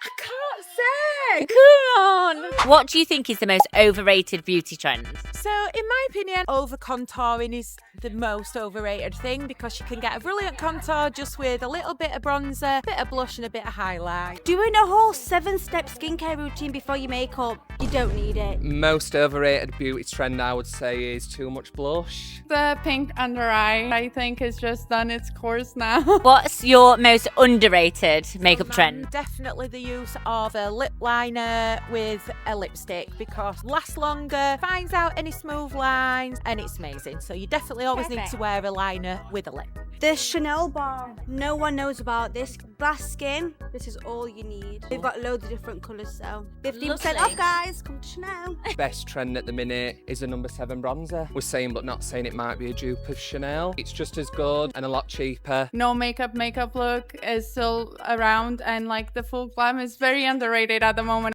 I can't say. Come on. What do you think is the most overrated beauty trend? So, in my opinion, over contouring is the most overrated thing because you can get a brilliant contour just with a little bit of bronzer, a bit of blush and a bit of highlight. Doing a whole 7-step skincare routine before you makeup, you don't need it. Most overrated beauty trend I would say is too much blush. The pink under eye, I think, has just done its course now. What's your most underrated makeup trend? Definitely the use of a lip liner with a lipstick because it lasts longer, finds out any smooth lines, and it's amazing. So you definitely always need to wear a liner with a lip. The Chanel bar, no one knows about this. Glass skin, this is all you need. They've got loads of different colours, so 15% off, guys. Come to Chanel. Best trend at the minute is a number 7 bronzer. We're saying but not saying it might be a dupe of Chanel. It's just as good and a lot cheaper. No makeup look is still around, and like the full glam is very underrated at the moment.